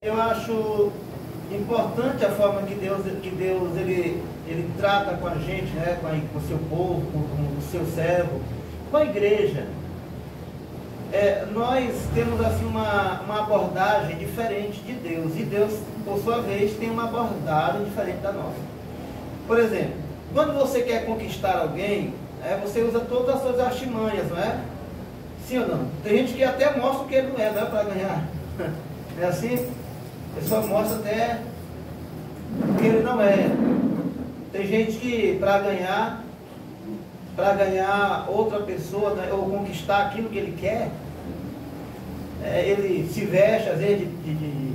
Eu acho importante a forma que Deus ele trata com a gente, né? Com o seu povo, com o seu servo, com a igreja. Nós temos assim uma abordagem diferente de Deus, e Deus, por sua vez, tem uma abordagem diferente da nossa. Por exemplo, quando você quer conquistar alguém, você usa todas as suas artimanhas, não é? Sim ou não? Tem gente que até mostra o que ele não é, para ganhar. Não é assim? A pessoa mostra até o que ele não é. Tem gente que para ganhar outra pessoa, né, ou conquistar aquilo que ele quer, ele se veste às vezes de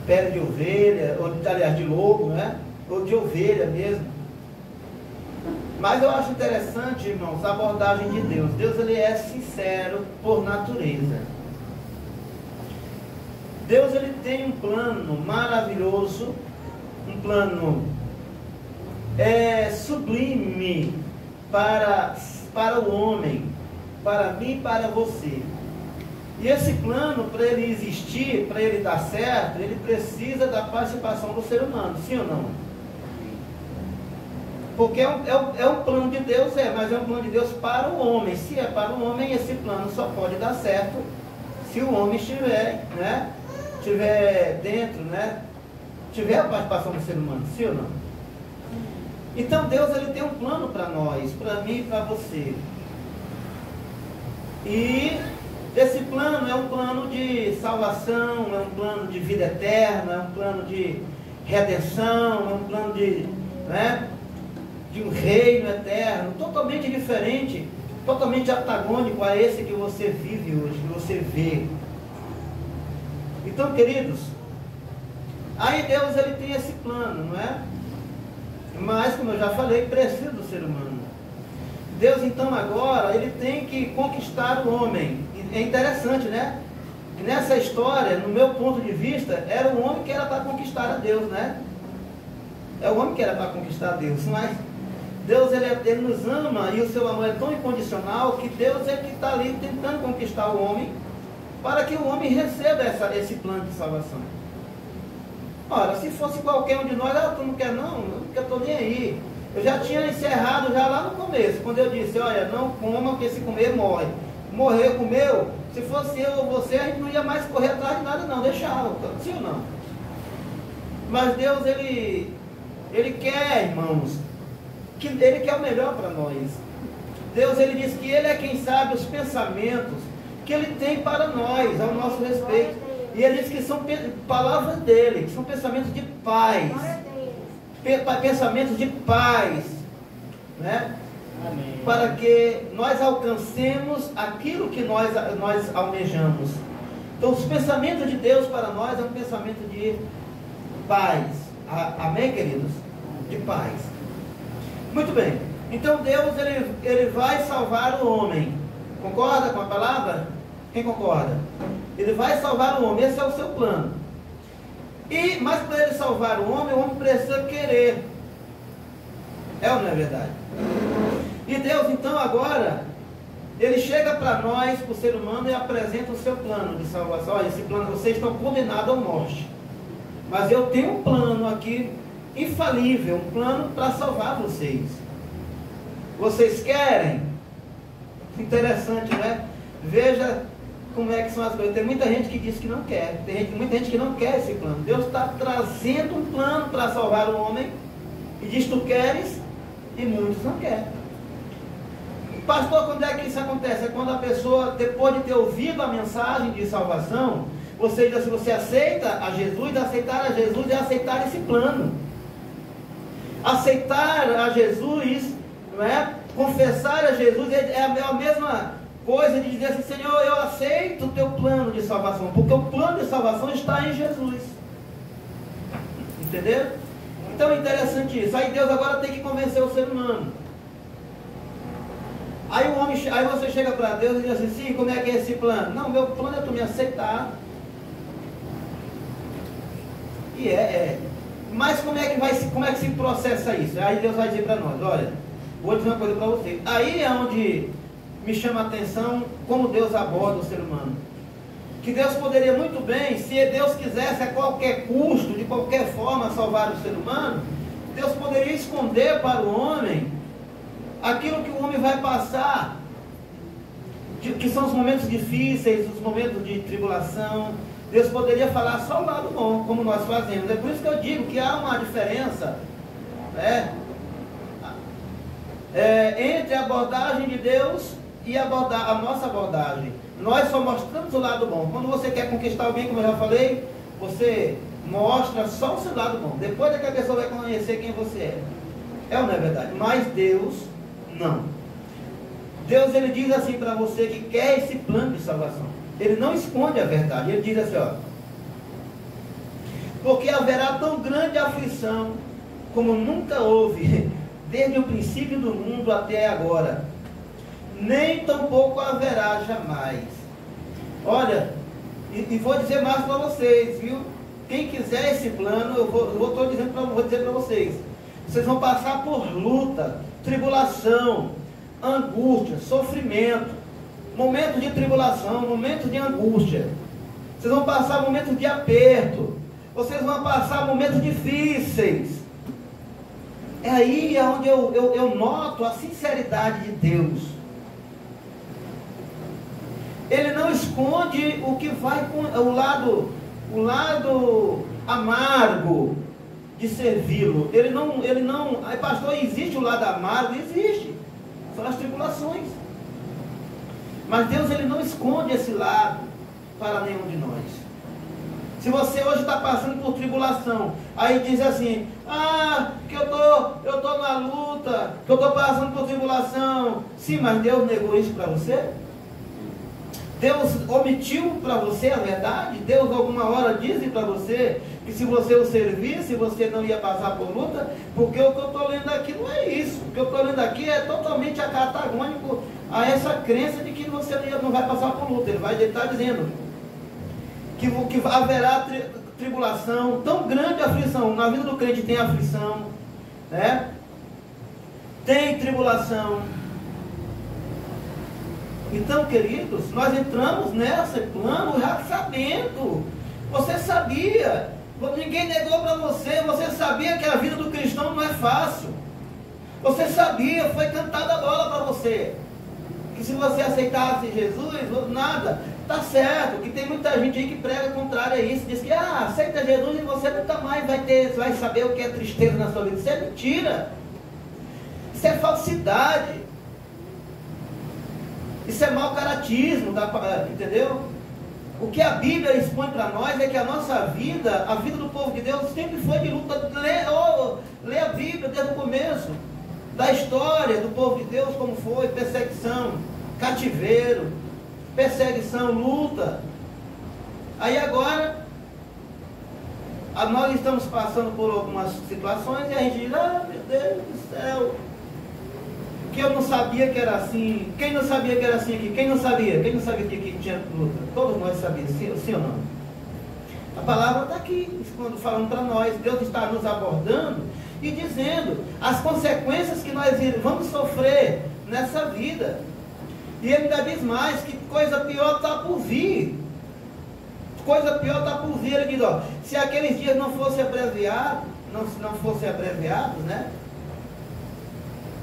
pele de ovelha, ou aliás de lobo, né? Ou de ovelha mesmo. Mas eu acho interessante, irmãos, a abordagem de Deus. Deus ele é sincero por natureza. Deus ele tem um plano maravilhoso, um plano sublime para o homem, para mim e para você. E esse plano, para ele existir, para ele dar certo, ele precisa da participação do ser humano, sim ou não? Porque é um plano de Deus, mas é um plano de Deus para o homem. Se é para o homem, esse plano só pode dar certo se o homem estiver, né? Estiver dentro, né? Tiver a participação do ser humano, sim ou não? Então Deus ele tem um plano para nós, para mim e para você. E esse plano é um plano de salvação, é um plano de vida eterna, é um plano de redenção, é um plano de, né, de um reino eterno, totalmente diferente, totalmente antagônico a esse que você vive hoje, que você vê. Então, queridos, aí Deus ele tem esse plano, não é? Mas, como eu já falei, precisa do ser humano. Deus, então, agora, ele tem que conquistar o homem. É interessante, né? Que nessa história, no meu ponto de vista, era o homem que era para conquistar a Deus, né? É o homem que era para conquistar a Deus. Mas Deus, ele nos ama, e o seu amor é tão incondicional, que Deus é que está ali tentando conquistar o homem, para que o homem receba esse plano de salvação. Ora, se fosse qualquer um de nós, tu não quer não, porque eu estou nem aí. Eu já tinha encerrado já lá no começo, quando eu disse, olha, não coma, porque se comer morre. Morreu, comeu, se fosse eu ou você, a gente não ia mais correr atrás de nada não, deixava, sim ou não? Mas Deus, ele quer, irmãos, que ele quer o melhor para nós. Deus, ele diz que ele é quem sabe os pensamentos que ele tem para nós, ao nosso respeito. E ele diz que são palavras dele, que são pensamentos de paz. Pensamentos de paz, né? Amém. Para que nós alcancemos aquilo que nós almejamos. Então, os pensamentos de Deus para nós é um pensamento de paz. Amém, queridos? De paz. Muito bem. Então, Deus ele vai salvar o homem. Concorda com a palavra? Quem concorda? Ele vai salvar o homem. Esse é o seu plano. Mas para ele salvar o homem precisa querer. É ou não é verdade? E Deus, então, agora, ele chega para nós, para o ser humano, e apresenta o seu plano de salvação. Olha, esse plano, vocês estão condenados à morte. Mas eu tenho um plano aqui, infalível, um plano para salvar vocês. Vocês querem? Interessante, né? Veja como é que são as coisas. Tem muita gente que diz que não quer. Muita gente que não quer esse plano. Deus está trazendo um plano para salvar o homem. E diz, tu queres? E muitos não querem. Pastor, quando é que isso acontece? É quando a pessoa, depois de ter ouvido a mensagem de salvação, você diz assim, você aceita a Jesus, aceitar a Jesus é aceitar esse plano. Aceitar a Jesus, não é? Confessar a Jesus é a mesma coisa de dizer assim, Senhor, eu aceito o teu plano de salvação, porque o plano de salvação está em Jesus. Entendeu? Então é interessante isso. Aí Deus agora tem que convencer o ser humano. Aí você chega para Deus e diz assim, sim, como é que é esse plano? Não, meu plano é tu me aceitar. E mas como é que se processa isso? Aí Deus vai dizer para nós, olha, vou dizer uma coisa para você. Aí é onde me chama a atenção como Deus aborda o ser humano. que Deus poderia muito bem, se Deus quisesse a qualquer custo, de qualquer forma, salvar o ser humano, Deus poderia esconder para o homem aquilo que o homem vai passar, que são os momentos difíceis, os momentos de tribulação. Deus poderia falar só o lado bom, como nós fazemos. É por isso que eu digo que há uma diferença, né, entre a abordagem de Deus e a nossa abordagem. Nós só mostramos o lado bom. Quando você quer conquistar alguém, como eu já falei, você mostra só o seu lado bom. Depois é que a pessoa vai conhecer quem você é. É ou não é verdade? Mas Deus, não. Deus, ele diz assim para você que quer esse plano de salvação. Ele não esconde a verdade. Ele diz assim, ó: porque haverá tão grande aflição como nunca houve desde o princípio do mundo até agora, nem tampouco haverá jamais. Olha, e vou dizer mais para vocês, viu? Quem quiser esse plano, eu vou dizer para vocês. Vocês vão passar por luta, tribulação, angústia, sofrimento, momentos de tribulação, momentos de angústia. Vocês vão passar momentos de aperto. Vocês vão passar momentos difíceis. É aí onde eu noto a sinceridade de Deus. Ele não esconde o que vai com o lado amargo de servi-lo. Ele não, aí, pastor, existe o lado amargo? Existe. São as tribulações. Mas Deus, ele não esconde esse lado para nenhum de nós. Se você hoje está passando por tribulação, aí diz assim: que eu tô na luta, que eu estou passando por tribulação. Sim, mas Deus negou isso para você? Deus omitiu para você a verdade? Deus alguma hora disse para você que se você o servisse, você não ia passar por luta? Porque o que eu estou lendo aqui não é isso. O que eu estou lendo aqui é totalmente acatagônico a essa crença de que você não vai passar por luta. Ele está dizendo que haverá tribulação, tão grande aflição. Na vida do crente tem aflição, né? Tem tribulação. Então, queridos, nós entramos nesse plano já sabendo. Você sabia, ninguém negou para você. Você sabia que a vida do cristão não é fácil. Você sabia, foi cantada a bola para você, que se você aceitasse Jesus, nada. Tá certo, que tem muita gente aí que prega contrário a isso, diz que aceita Jesus e você nunca mais vai saber o que é tristeza na sua vida. Isso é mentira, isso é falsidade, isso é mau caratismo, entendeu? O que a Bíblia expõe para nós é que a nossa vida, a vida do povo de Deus sempre foi de luta. Lê a Bíblia desde o começo da história do povo de Deus, como foi perseguição, cativeiro, perseguição, luta. Aí agora nós estamos passando por algumas situações e a gente diz: meu Deus do céu, que eu não sabia que era assim. Quem não sabia que era assim aqui? Quem não sabia que tinha luta? Todos nós sabíamos, sim ou não? A palavra está aqui, quando falando para nós. Deus está nos abordando e dizendo as consequências que nós vamos sofrer nessa vida. E ele ainda diz mais, que coisa pior está por vir. Coisa pior está por vir. Ele diz: se aqueles dias não fossem abreviados, né?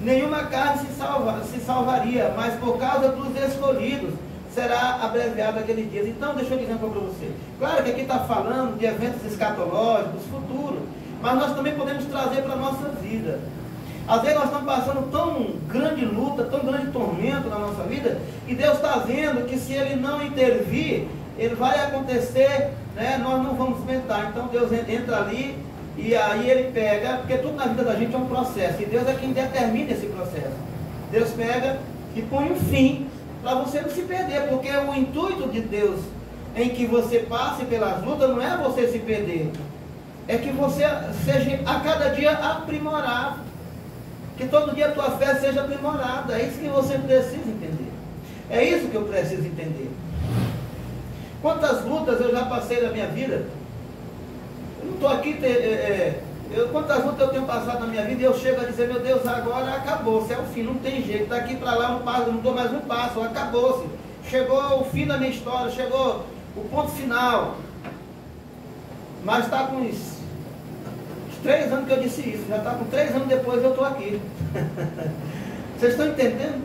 Nenhuma carne se salvaria, mas por causa dos escolhidos será abreviado aqueles dias. Então, deixa eu dizer para você. Claro que aqui está falando de eventos escatológicos, futuros, mas nós também podemos trazer para a nossa vida. Às vezes nós estamos passando tão grande luta, tão grande tormento na nossa vida, e Deus está vendo que se Ele não intervir, ele vai acontecer, né? Nós não vamos aguentar. Então Deus entra ali, e aí Ele pega, porque tudo na vida da gente é um processo, e Deus é quem determina esse processo. Deus pega e põe um fim, para você não se perder, porque o intuito de Deus em que você passe pelas lutas não é você se perder, é que você seja a cada dia aprimorado. Que todo dia a tua fé seja aprimorada. É isso que você precisa entender. É isso que eu preciso entender. Quantas lutas eu já passei na minha vida? Eu não estou aqui... quantas lutas eu tenho passado na minha vida e eu chego a dizer: meu Deus, agora acabou-se, é o fim, não tem jeito. Daqui para lá não dou mais um passo, acabou-se. Chegou o fim da minha história, chegou o ponto final. Mas está com uns 3 anos que eu disse isso. Já está com 3 anos depois eu estou aqui. Vocês estão entendendo?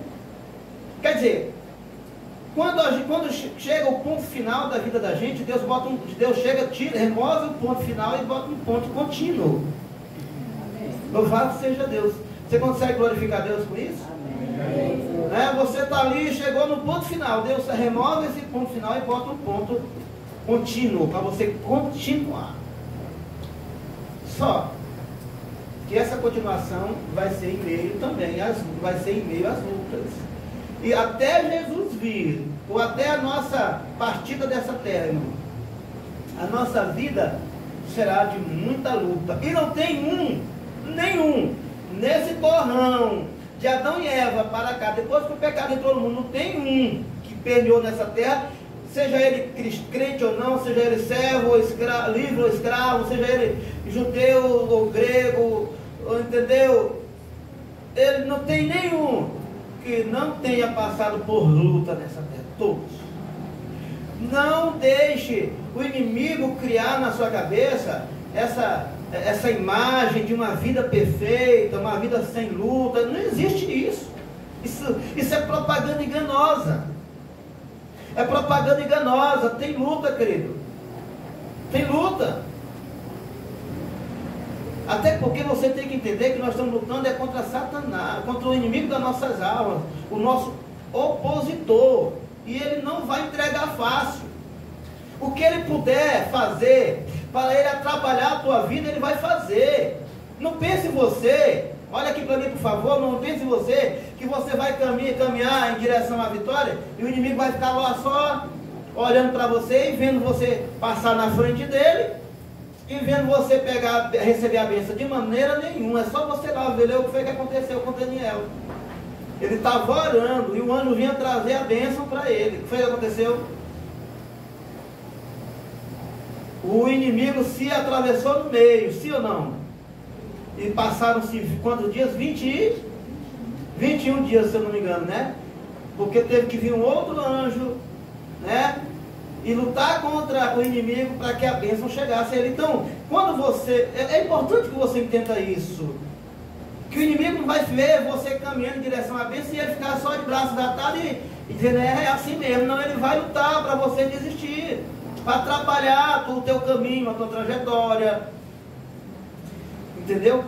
Quer dizer, quando chega o ponto final da vida da gente, Deus chega, remove o ponto final e bota um ponto contínuo. Louvado seja Deus. Você consegue glorificar Deus com isso? Você está ali, chegou no ponto final. Deus remove esse ponto final e bota um ponto contínuo para você continuar. Só que essa continuação vai ser em meio também, vai ser em meio às lutas. E até Jesus vir, ou até a nossa partida dessa terra, irmão, a nossa vida será de muita luta. E não tem nenhum, nesse torrão de Adão e Eva para cá, depois que o pecado entrou no mundo, não tem um que permeou nessa terra, seja ele crente ou não, seja ele servo ou livre ou escravo, seja ele judeu ou grego, entendeu? Ele não tem nenhum que não tenha passado por luta nessa terra, todos. Não deixe o inimigo criar na sua cabeça essa imagem de uma vida perfeita, uma vida sem luta. Não existe isso. Isso é propaganda enganosa. É propaganda enganosa. Tem luta, querido. Tem luta. Até porque você tem que entender que nós estamos lutando contra Satanás, contra o inimigo das nossas almas, o nosso opositor. E ele não vai entregar fácil. O que ele puder fazer para ele atrapalhar a tua vida, ele vai fazer. Não pense você, olha aqui para mim por favor, não pense você que você vai caminhar em direção à vitória e o inimigo vai ficar lá só olhando para você e vendo você passar na frente dele e vendo você receber a bênção. De maneira nenhuma. É só você lá ver o que foi que aconteceu com Daniel. Ele estava orando e o anjo vinha trazer a bênção para ele. O que foi que aconteceu? O inimigo se atravessou no meio, sim ou não? E passaram-se quantos dias? 21 dias, se eu não me engano, né? Porque teve que vir um outro anjo, né? E lutar contra o inimigo para que a bênção chegasse a ele. Então, quando você... É importante que você entenda isso. Que o inimigo não vai ver você caminhando em direção à bênção e ele ficar só de braços atados e dizendo, é assim mesmo. Não, ele vai lutar para você desistir. Para atrapalhar o teu caminho, a tua trajetória. Entendeu?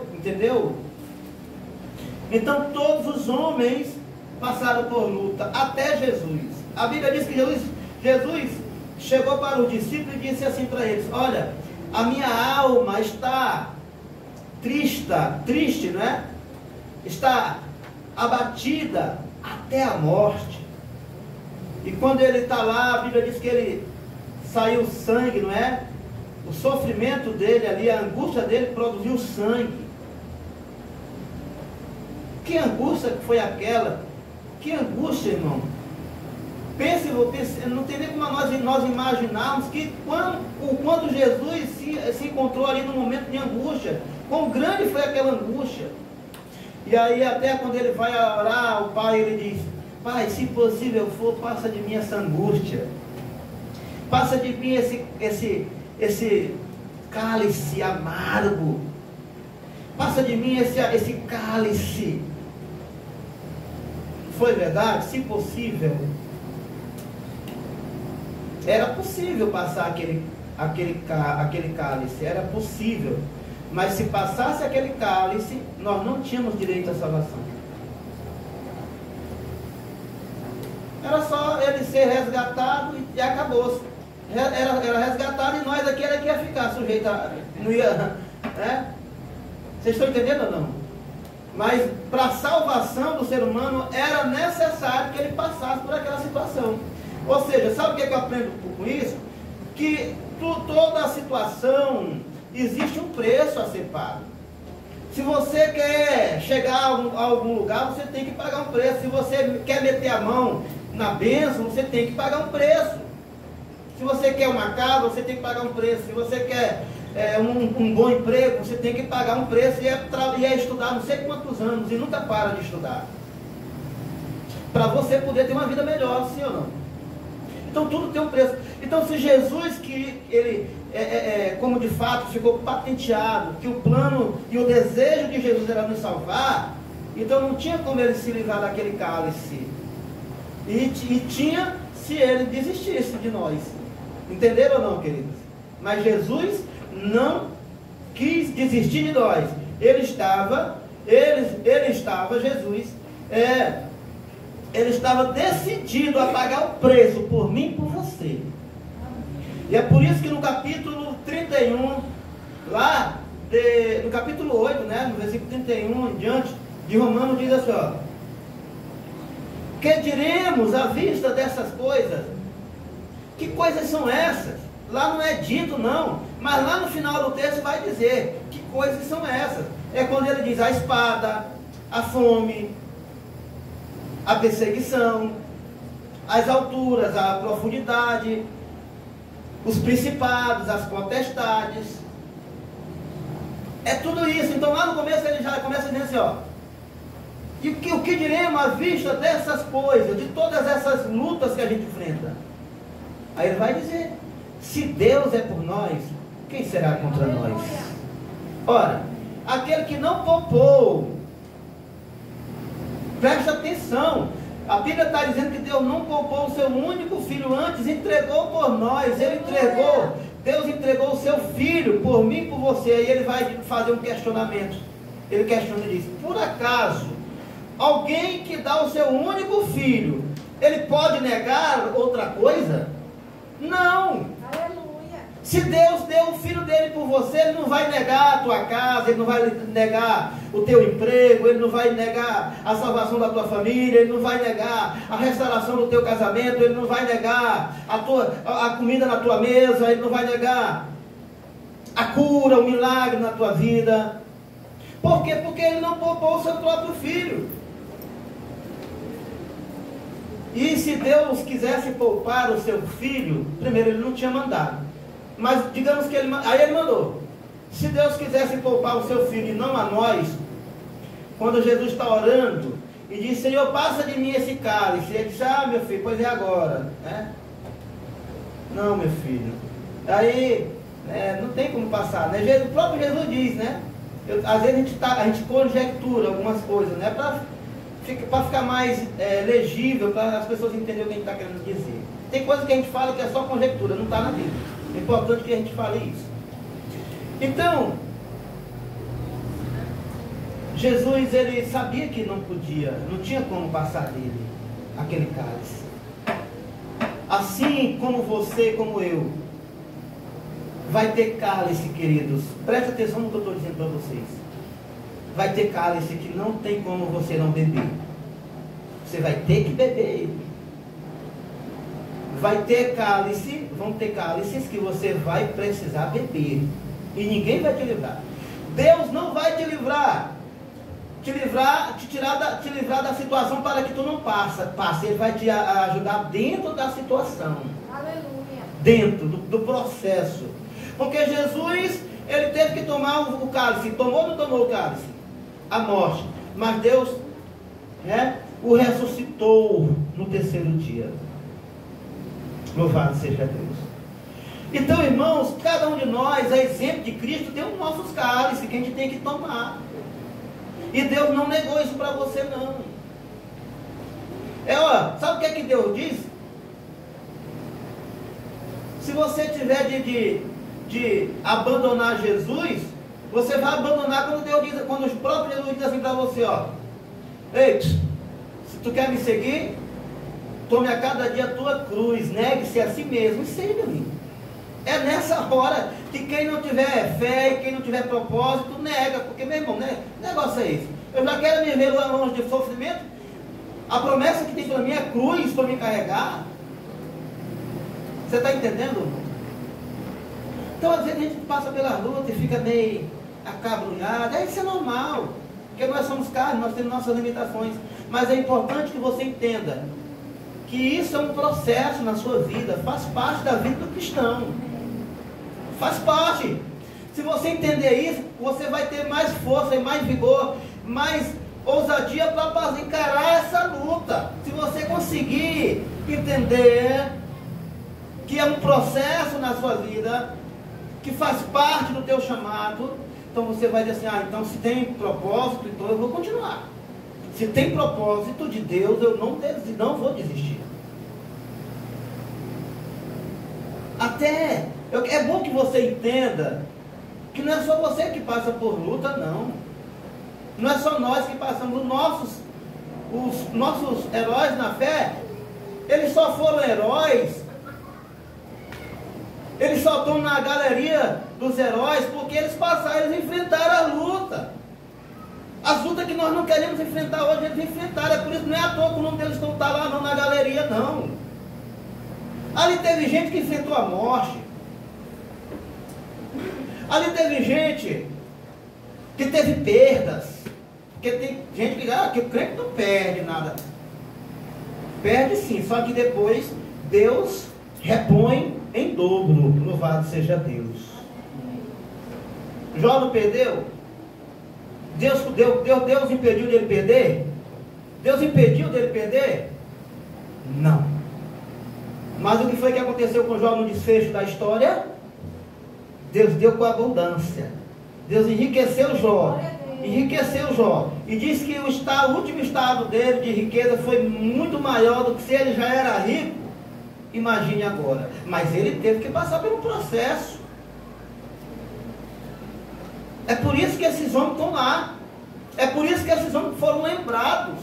Então todos os homens passaram por luta, até Jesus. A Bíblia diz que Jesus chegou para os discípulos e disse assim para eles: olha, a minha alma está triste, não é? Está abatida até a morte. E quando ele está lá, a Bíblia diz que ele saiu sangue, não é? O sofrimento dele ali, a angústia dele produziu sangue. Que angústia foi aquela? Que angústia, irmão. Pense, não tem nem como nós imaginarmos que quando Jesus se encontrou ali no momento de angústia, quão grande foi aquela angústia. E aí até quando ele vai orar, o Pai, ele diz: Pai, se possível for, passa de mim essa angústia. Passa de mim esse cálice amargo. Passa de mim esse cálice. Foi verdade? Se possível. Era possível passar aquele cálice. Era possível. Mas se passasse aquele cálice, nós não tínhamos direito à salvação. Era só ele ser resgatado e acabou-se. Era resgatado e nós aqui era que ia ficar sujeito a... Não ia, né? Vocês estão entendendo ou não? Mas para a salvação do ser humano era necessário que ele passasse por aquela situação. Ou seja, sabe o que eu aprendo com isso? Que toda a situação existe um preço a ser pago. Se você quer chegar a algum lugar, você tem que pagar um preço. Se você quer meter a mão na bênção, você tem que pagar um preço. Se você quer uma casa, você tem que pagar um preço. Se você quer um bom emprego, você tem que pagar um preço e é estudar não sei quantos anos e nunca para de estudar. Para você poder ter uma vida melhor, sim ou não? Então tudo tem um preço. Então se Jesus, que ele, como de fato ficou patenteado, que o plano e o desejo de Jesus era nos salvar, então não tinha como ele se livrar daquele cálice. E tinha se ele desistisse de nós. Entenderam ou não, queridos? Mas Jesus não quis desistir de nós. Ele estava, Jesus, ele estava decidido a pagar o preço por mim e por você. E é por isso que no capítulo 31, no capítulo 8, né, no versículo 31 em diante, de Romanos, diz assim, ó: que diremos à vista dessas coisas? Que coisas são essas? Lá não é dito não, mas lá no final do texto vai dizer que coisas são essas. É quando ele diz a espada, a fome, a perseguição, as alturas, a profundidade, os principados, as potestades. É tudo isso. Então lá no começo ele já começa dizendo assim, ó: e o que diremos à vista dessas coisas, de todas essas lutas que a gente enfrenta? Aí ele vai dizer: se Deus é por nós, quem será contra nós? Ora, aquele que não poupou, presta atenção, a Bíblia está dizendo que Deus não poupou o seu único filho, antes entregou por nós. Deus entregou o seu filho por mim e por você. Aí ele vai fazer um questionamento. Ele questiona e diz: por acaso alguém que dá o seu único filho, ele pode negar outra coisa? Não. Aleluia. Se Deus deu o filho dele por você, ele não vai negar a tua casa, ele não vai negar o teu emprego, ele não vai negar a salvação da tua família, ele não vai negar a restauração do teu casamento, ele não vai negar a comida na tua mesa, ele não vai negar a cura, o milagre na tua vida. Por quê? Porque ele não poupou o seu próprio filho. E se Deus quisesse poupar o seu filho, primeiro ele não tinha mandado, mas digamos que aí ele mandou. Se Deus quisesse poupar o seu filho e não a nós, quando Jesus está orando e diz: Senhor, passa de mim esse cálice, ele diz: ah, meu filho, pois é agora, né? Não, meu filho, aí não tem como passar, né? O próprio Jesus diz, né? Às vezes a gente conjectura algumas coisas, né? Para ficar mais legível, para as pessoas entenderem o que a gente está querendo dizer. Tem coisas que a gente fala que é só conjectura, não está na Bíblia. É importante que a gente fale isso. Então, Jesus, ele sabia que não tinha como passar dele aquele cálice. Assim como você, como eu, vai ter cálice, queridos. Preste atenção no que eu estou dizendo para vocês. Vai ter cálice que não tem como você não beber. Você vai ter que beber ele. Vão ter cálices que você vai precisar beber. E ninguém vai te livrar. Deus não vai te livrar. Te livrar da situação para que tu não passe. Ele vai te ajudar dentro da situação. Aleluia. Dentro do processo. Porque Jesus, ele teve que tomar o cálice. Tomou ou não tomou o cálice? A morte. Mas Deus o ressuscitou no terceiro dia. Louvado seja Deus. Então, irmãos, cada um de nós, a exemplo de Cristo, tem os nossos cálices que a gente tem que tomar. E Deus não negou isso para você, não. Sabe o que Deus diz? Se você tiver de abandonar Jesus, você vai abandonar quando o próprio Jesus diz assim para você, ei, se tu quer me seguir, tome a cada dia a tua cruz, negue-se a si mesmo e siga-me. É nessa hora que quem não tiver fé e quem não tiver propósito, nega, porque, meu irmão, né, negócio é esse. Eu já quero me ver lá longe de sofrimento. A promessa que tem para mim é cruz para me carregar. Você está entendendo? Então, às vezes a gente passa pela luta e fica meio acabrunhado. Isso é normal, porque nós somos carne, nós temos nossas limitações. Mas é importante que você entenda que isso é um processo na sua vida, faz parte da vida do cristão. Faz parte. Se você entender isso, você vai ter mais força e mais vigor, mais ousadia para encarar essa luta. Se você conseguir entender que é um processo na sua vida, que faz parte do teu chamado, então você vai dizer assim, então se tem propósito, então eu vou continuar. Se tem propósito de Deus, eu não vou desistir. É bom que você entenda que não é só você que passa por luta, não. Não é só nós que passamos. Os nossos heróis na fé, eles só foram heróis, eles só estão na galeria dos heróis porque eles passaram, eles enfrentaram a luta. As lutas que nós não queremos enfrentar hoje, eles enfrentaram. É por isso que não é à toa que o nome deles estão lá não, na galeria, não. Ali teve gente que enfrentou a morte. Ali teve gente que teve perdas. Porque tem gente que o crente não perde nada. Perde sim, só que depois Deus repõe em dobro. Louvado seja Deus. Jó não perdeu? Deus impediu dele perder? Deus impediu dele perder? Não. Mas o que foi que aconteceu com Jó no desfecho da história? Deus deu com abundância. Deus enriqueceu Jó. Enriqueceu Jó. E diz que o último estado dele de riqueza foi muito maior do que se ele já era rico. Imagine agora. Mas ele teve que passar pelo processo. É por isso que esses homens estão lá. É por isso que esses homens foram lembrados.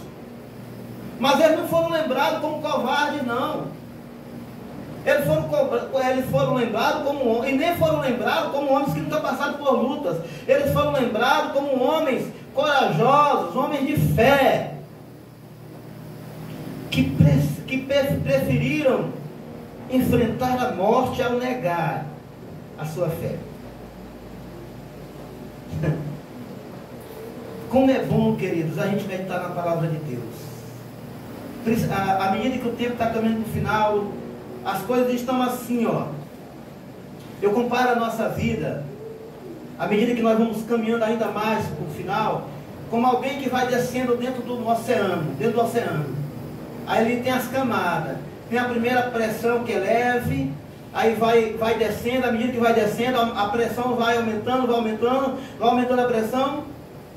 Mas eles não foram lembrados como covardes, não. Eles foram lembrados como homens, e nem foram lembrados como homens que nunca passaram por lutas. Eles foram lembrados como homens corajosos, homens de fé, que preferiram enfrentar a morte ao negar a sua fé. Como é bom, queridos, a gente meditar na palavra de Deus. À medida que o tempo está caminhando para o final, as coisas estão assim, ó. Eu comparo a nossa vida, à medida que nós vamos caminhando ainda mais para o final, como alguém que vai descendo dentro do oceano. Aí ele tem as camadas. Tem a primeira pressão que é leve, aí vai descendo, à medida que vai descendo, a pressão vai aumentando a pressão,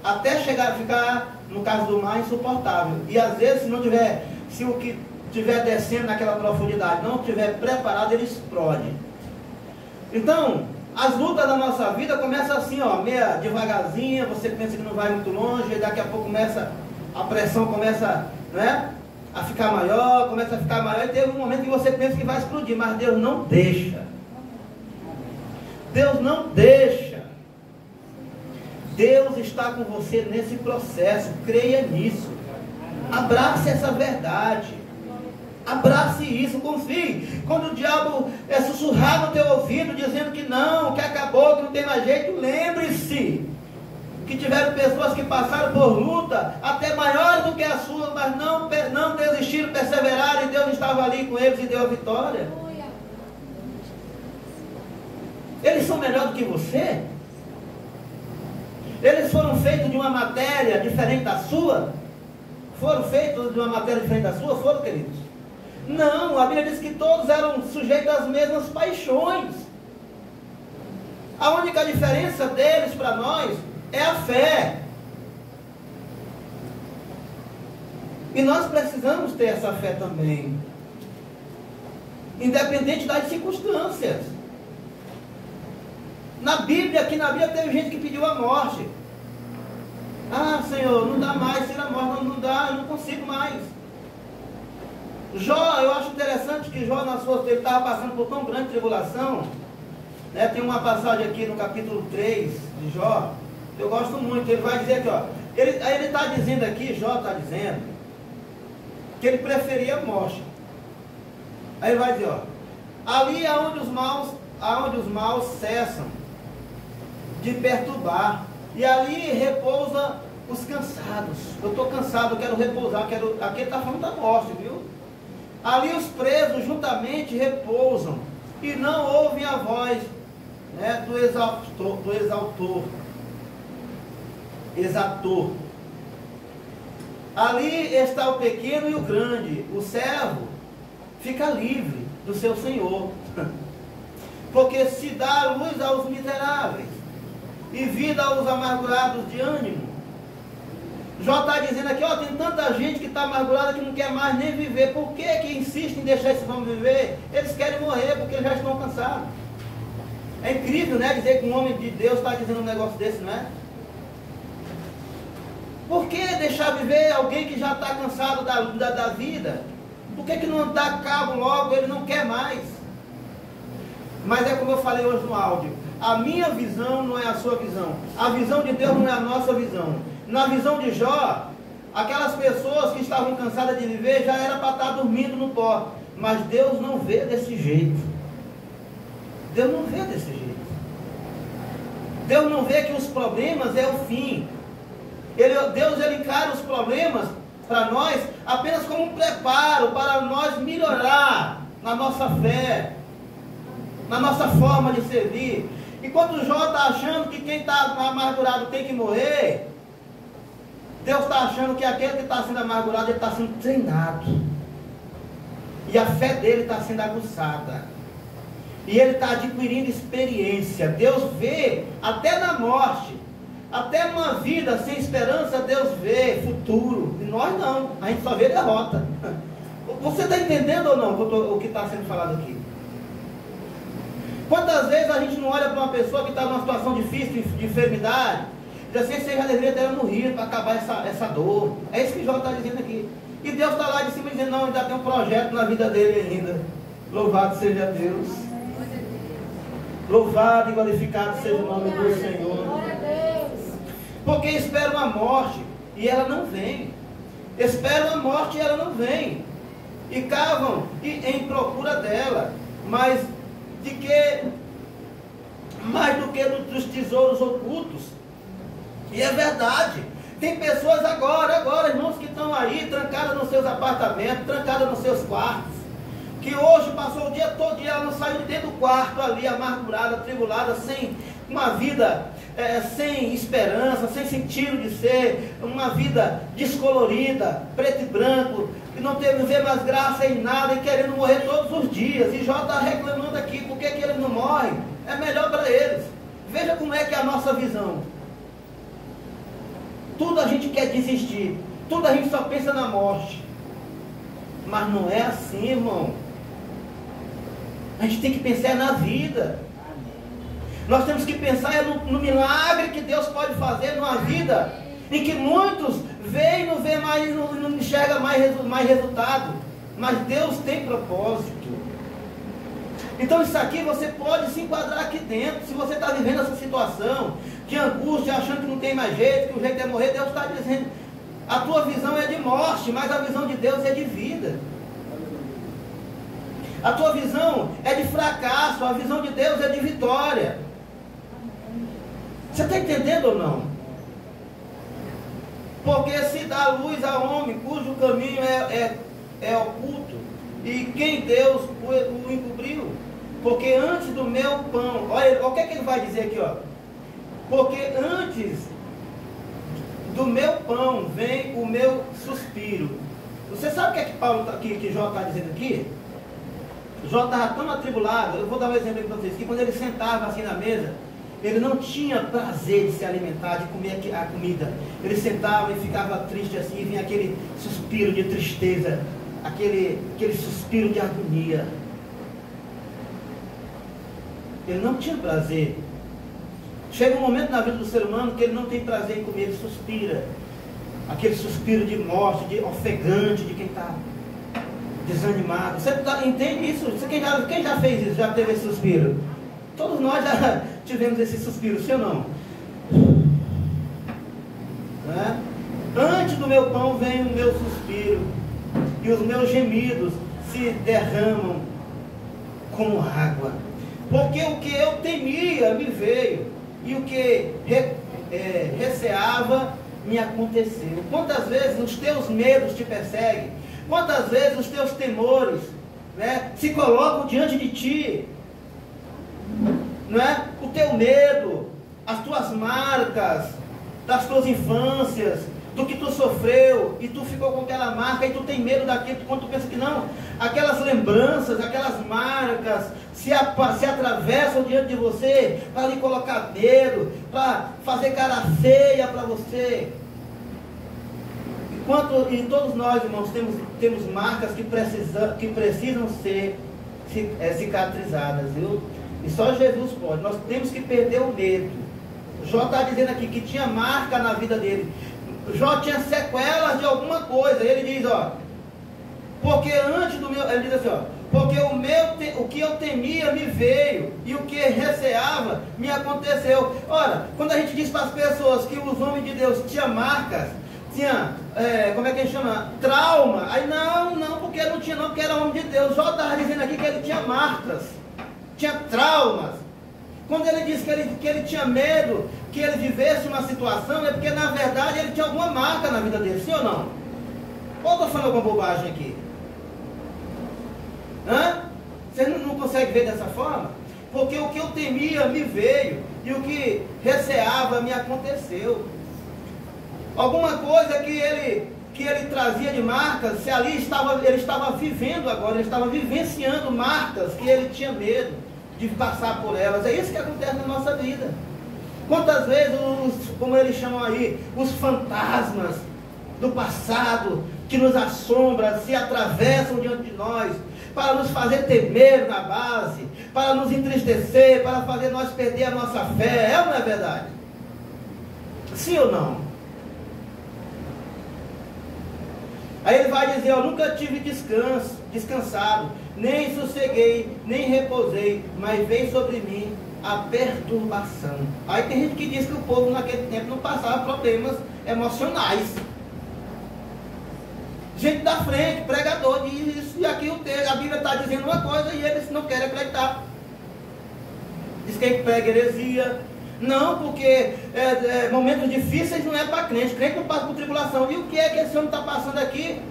até chegar a ficar, no caso do mar, insuportável. E às vezes, se o que estiver descendo naquela profundidade não estiver preparado, ele explode. Então, as lutas da nossa vida começam assim, ó, meia devagarzinha, você pensa que não vai muito longe, e daqui a pouco a pressão começa, né, a ficar maior, e tem um momento que você pensa que vai explodir, mas Deus não deixa. Deus não deixa. Deus está com você nesse processo, creia nisso. Abrace essa verdade. Abrace isso, confie. Quando o diabo sussurrar no teu ouvido, dizendo que não, que acabou, que não tem mais jeito, lembre-se que tiveram pessoas que passaram por luta, até maiores do que a sua, mas não desistiram, perseveraram, e Deus estava ali com eles e deu a vitória. Eles são melhores do que você? Eles foram feitos de uma matéria diferente da sua? Foram feitos de uma matéria diferente da sua? Foram, queridos? Não, a Bíblia diz que todos eram sujeitos às mesmas paixões. A única diferença deles para nós é a fé. E nós precisamos ter essa fé também, independente das circunstâncias. Aqui na Bíblia teve gente que pediu a morte. Ah, Senhor, não dá mais, tira a morte, não dá, eu não consigo mais. Jó, eu acho interessante que Jó, ele estava passando por tão grande tribulação, né? Tem uma passagem aqui no capítulo 3 de Jó, eu gosto muito. Ele vai dizer aqui, ó, ele está dizendo aqui, Jó está dizendo, que ele preferia a morte. Aí ele vai dizer, ó, ali aonde os maus cessam de perturbar, e ali repousa os cansados. Eu estou cansado, eu quero repousar, aqui ele está falando da morte, viu? Ali os presos juntamente repousam, e não ouvem a voz, né, do exator. Ali está o pequeno e o grande, o servo fica livre do seu senhor. Porque se dá luz aos miseráveis e vida aos amargurados de ânimo. Jó está dizendo aqui, ó, tem tanta gente que está amargurada que não quer mais nem viver. Por que insiste em deixar esses homens viver? Eles querem morrer porque eles já estão cansados. É incrível, né, dizer que um homem de Deus está dizendo um negócio desse, não é? Por que deixar viver alguém que já está cansado da vida? Por que não dá cabo logo? Ele não quer mais. Mas é como eu falei hoje no áudio, a minha visão não é a sua visão. A visão de Deus não é a nossa visão. Na visão de Jó, aquelas pessoas que estavam cansadas de viver já era para estar dormindo no pó. Mas Deus não vê desse jeito. Deus não vê desse jeito. Deus não vê que os problemas é o fim. Deus ele encara os problemas para nós apenas como um preparo para nós melhorar na nossa fé, na nossa forma de servir. Enquanto Jó está achando que quem está amargurado tem que morrer, Deus está achando que aquele que está sendo amargurado, ele está sendo treinado. E a fé dele está sendo aguçada. E ele está adquirindo experiência. Deus vê até na morte, até uma vida sem esperança, Deus vê futuro. E nós não, a gente só vê derrota. Você está entendendo ou não o que está sendo falado aqui? Quantas vezes a gente não olha para uma pessoa que está numa situação difícil, de enfermidade, diz assim, você já deveria ter morrido para acabar essa dor. É isso que Jó está dizendo aqui. E Deus está lá de cima dizendo, não, ainda tem um projeto na vida dele ainda. Louvado seja Deus. Louvado e glorificado seja o nome do Senhor. Porque esperam a morte e ela não vem. Esperam a morte e ela não vem. E cavam em procura dela. Mas de que? Mais do que dos tesouros ocultos. E é verdade. Tem pessoas agora, irmãos, que estão aí trancadas nos seus apartamentos, trancadas nos seus quartos, que hoje passou o dia todo e ela não saiu de dentro do quarto ali, amargurada, atribulada, sem uma vida sem esperança, sem sentido de ser, uma vida descolorida, preto e branco, que não vê mais graça em nada e querendo morrer todos os dias. E Jó está reclamando aqui, por que eles não morrem? É melhor para eles. Veja como é que é a nossa visão. Tudo a gente quer desistir, tudo a gente só pensa na morte. Mas não é assim, irmão. A gente tem que pensar na vida. Nós temos que pensar no milagre que Deus pode fazer numa vida em que muitos veem e não vê mais, não enxerga mais resultado. Mas Deus tem propósito. Então isso aqui você pode se enquadrar aqui dentro. Se você está vivendo essa situação de angústia, achando que não tem mais jeito, que o jeito é morrer, Deus está dizendo, a tua visão é de morte, mas a visão de Deus é de vida. A tua visão é de fracasso, a visão de Deus é de vitória. Você está entendendo ou não? Porque se dá luz a homem cujo caminho é oculto, e quem Deus o encobriu? Porque antes do meu pão, olha o que é que ele vai dizer aqui, ó. Porque antes do meu pão vem o meu suspiro. Você sabe o que é que Jó está dizendo aqui? Jó estava tão atribulado, eu vou dar um exemplo para vocês, que quando ele sentava assim na mesa, ele não tinha prazer de se alimentar, de comer a comida. Ele sentava e ficava triste assim, e vinha aquele suspiro de tristeza, aquele suspiro de agonia. Ele não tinha prazer. Chega um momento na vida do ser humano que ele não tem prazer em comer, ele suspira. Aquele suspiro de morte, de ofegante, de quem está desanimado. Você entende isso? Quem já fez isso? Já teve esse suspiro? Todos nós já tivemos esse suspiro, sim ou não? Né? Antes do meu pão vem o meu suspiro, e os meus gemidos se derramam como água. Porque o que eu temia me veio, e o que receava me aconteceu. Quantas vezes os teus medos te perseguem? Quantas vezes os teus temores, né, se colocam diante de ti? Não é? O teu medo, as tuas marcas das tuas infâncias, do que tu sofreu, e tu ficou com aquela marca, e tu tem medo daquilo, quando tu pensa que não, aquelas lembranças, aquelas marcas, se atravessam diante de você, para lhe colocar medo, para fazer cara feia para você. E todos nós, irmãos, temos marcas que precisam ser cicatrizadas, viu? E só Jesus pode. Nós temos que perder o medo. Jó está dizendo aqui que tinha marca na vida dele. Jó tinha sequelas de alguma coisa. Ele diz, ó, porque antes do meu, ele diz assim, ó, porque o que eu temia me veio, e o que receava me aconteceu. Ora, quando a gente diz para as pessoas que os homens de Deus tinham marcas, tinha, como é que a gente chama? Trauma. Aí não, porque não tinha não, porque era homem de Deus. Jó estava dizendo aqui que ele tinha marcas, tinha traumas. Quando ele diz que ele tinha medo que ele vivesse uma situação, é porque na verdade ele tinha alguma marca na vida dele, sim ou não? Ou estou falando alguma bobagem aqui? Você não consegue ver dessa forma? Porque o que eu temia me veio, e o que receava me aconteceu. Alguma coisa que ele trazia de marcas, se ali ele estava vivendo agora, ele estava vivenciando marcas que ele tinha medo de passar por elas. É isso que acontece na nossa vida. Quantas vezes, como eles chamam aí, os fantasmas do passado que nos assombram, se atravessam diante de nós, para nos fazer temer na base, para nos entristecer, para fazer nós perder a nossa fé. É ou não é verdade? Sim ou não? Aí ele vai dizer, eu nunca tive descansado, nem sosseguei, nem repousei, mas veio sobre mim a perturbação. Aí tem gente que diz que o povo naquele tempo não passava problemas emocionais. Gente da frente, pregador, diz isso e aquilo, a Bíblia está dizendo uma coisa e eles não querem acreditar. Diz que prega heresia. Não, porque momentos difíceis não é para crente. Crente não passa por tribulação. E o que é que esse homem está passando aqui?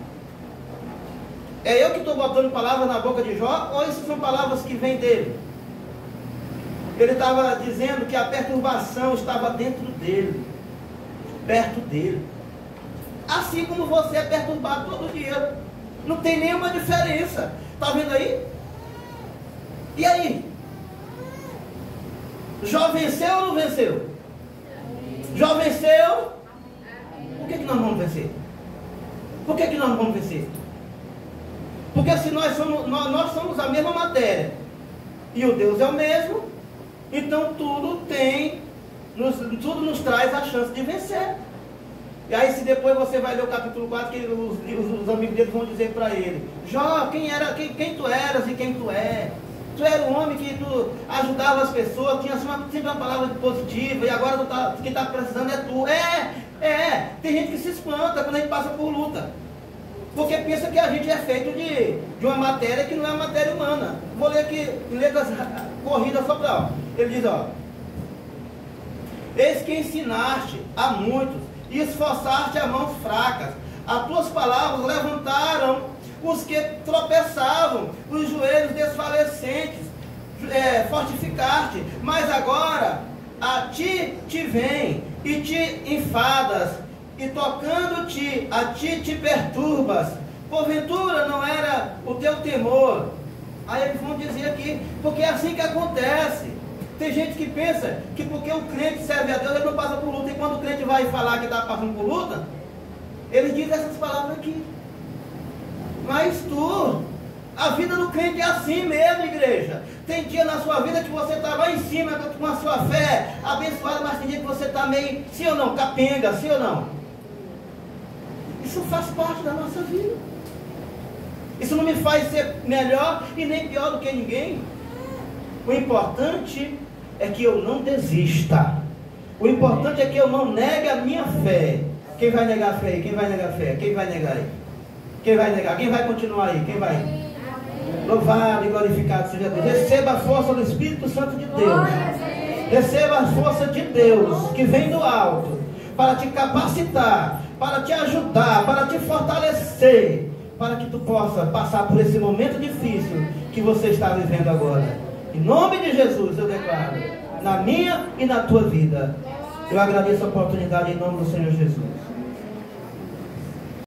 É eu que estou botando palavras na boca de Jó, ou essas são palavras que vêm dele? Ele estava dizendo que a perturbação estava dentro dele, perto dele. Assim como você é perturbado todo dia. Não tem nenhuma diferença. Está vendo aí? E aí? Jó venceu ou não venceu? Jó venceu? Por que nós vamos vencer? Por que nós vamos vencer? Porque se nós somos a mesma matéria, e o Deus é o mesmo, então tudo nos traz a chance de vencer. E aí, se depois você vai ler o capítulo 4, que os amigos dele vão dizer para ele, Jó, quem tu eras e quem tu é? Tu era um homem que tu ajudava as pessoas, tinha sempre uma palavra positiva, e agora quem está precisando é tu. Tem gente que se espanta quando a gente passa por luta, porque pensa que a gente é feito de uma matéria que não é matéria humana. Vou ler aqui em letras corridas só para, ó. Ele diz, ó, eis que ensinaste a muitos, e esforçaste a mãos fracas, as tuas palavras levantaram os que tropeçavam, os joelhos desfalecentes, fortificaste, mas agora a ti te vem, e te enfadas, e tocando-te, a ti te perturbas, porventura não era o teu temor. Aí eles vão dizer aqui, porque é assim que acontece. Tem gente que pensa que porque o crente serve a Deus, ele não passa por luta, e quando o crente vai falar que está passando por luta, ele diz essas palavras aqui. Mas a vida do crente é assim mesmo, igreja. Tem dia na sua vida que você está lá em cima com a sua fé abençoada, mas tem dia que você está meio, sim ou não, capenga, sim ou não? Isso faz parte da nossa vida. Isso não me faz ser melhor e nem pior do que ninguém. O importante é que eu não desista. O importante é que eu não negue a minha fé. Quem vai negar a fé aí? Quem vai negar a fé? Quem vai negar aí? Quem vai negar? Quem vai continuar aí? Quem vai? Louvado e glorificado seja Deus. Receba a força do Espírito Santo de Deus. Receba a força de Deus que vem do alto para te capacitar, para te ajudar, para te fortalecer, para que tu possa passar por esse momento difícil que você está vivendo agora. Em nome de Jesus eu declaro, na minha e na tua vida. Eu agradeço a oportunidade em nome do Senhor Jesus.